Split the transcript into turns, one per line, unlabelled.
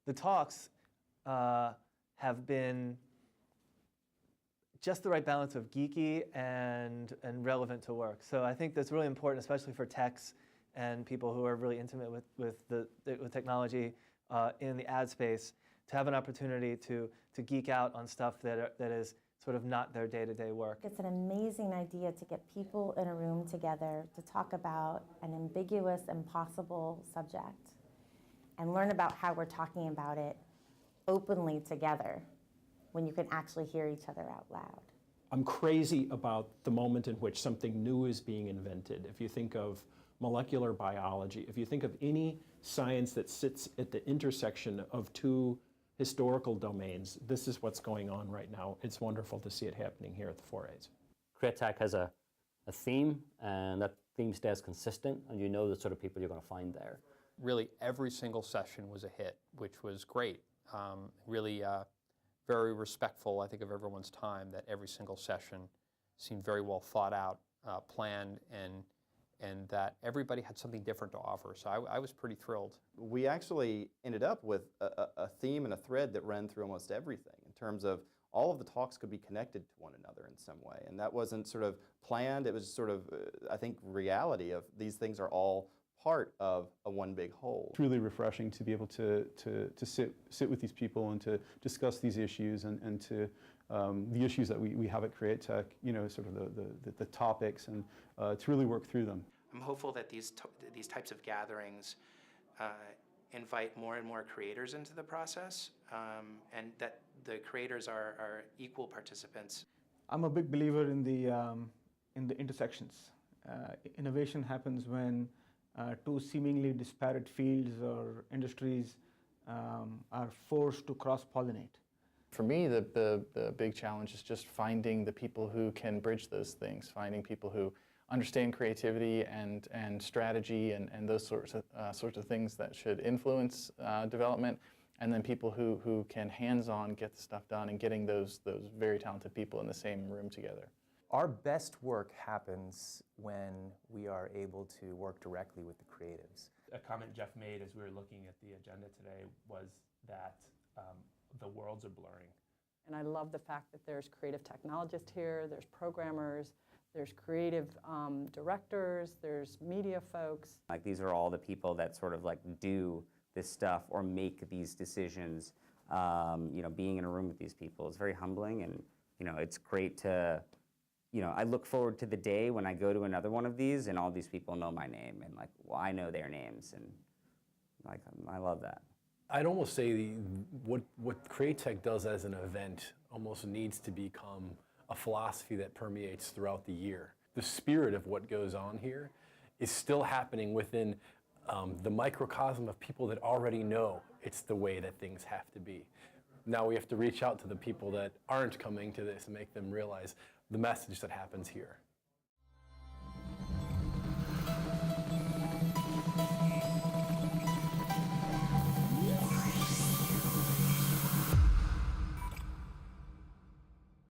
the talks have been just the right balance of geeky and relevant to work. So I think that's really important, especially for techs and people who are really intimate with technology in the ad space, to have an opportunity to geek out on stuff that is sort of not their day-to-day work.
It's an amazing idea to get people in a room together to talk about an ambiguous, impossible subject and learn about how we're talking about it openly together when you can actually hear each other out loud.
I'm crazy about the moment in which something new is being invented. If you think of molecular biology, if you think of any science that sits at the intersection of two historical domains, this is what's going on right now. It's wonderful to see it happening here at the 4As.
CreateTech has a theme, and that theme stays consistent, and you know the sort of people you're going to find there.
Really, every single session was a hit, which was great. Really very respectful, I think, of everyone's time, that every single session seemed very well thought out, planned, and that everybody had something different to offer. So I was pretty thrilled.
We actually ended up with a theme and a thread that ran through almost everything in terms of all of the talks could be connected to one another in some way. And that wasn't sort of planned, it was sort of, I think, reality of these things are all part of a one big whole.
It's really refreshing to be able to sit with these people and to discuss these issues and to the issues that we have at CreateTech, you know, sort of the topics, and to really work through them.
I'm hopeful that these types of gatherings invite more and more creators into the process, and that the creators are equal participants.
I'm a big believer in the intersections. Innovation happens when two seemingly disparate fields or industries are forced to cross-pollinate.
For me, the big challenge is just finding the people who can bridge those things, finding people who understand creativity and strategy and those sorts of things that should influence development, and then people who can hands-on get the stuff done, and getting those very talented people in the same room together.
Our best work happens when we are able to work directly with the creatives.
A comment Jeff made as we were looking at the agenda today was that the worlds are blurring.
And I love the fact that there's creative technologists here, there's programmers, there's creative directors, there's media folks.
Like, these are all the people that sort of like do this stuff or make these decisions. You know, being in a room with these people is very humbling, and you know, it's great to, you know, I look forward to the day when I go to another one of these and all these people know my name, and like, well, I know their names, and like, I love that.
I'd almost say what CreateTech does as an event almost needs to become a philosophy that permeates throughout the year. The spirit of what goes on here is still happening within the microcosm of people that already know it's the way that things have to be. Now we have to reach out to the people that aren't coming to this and make them realize the message that happens here.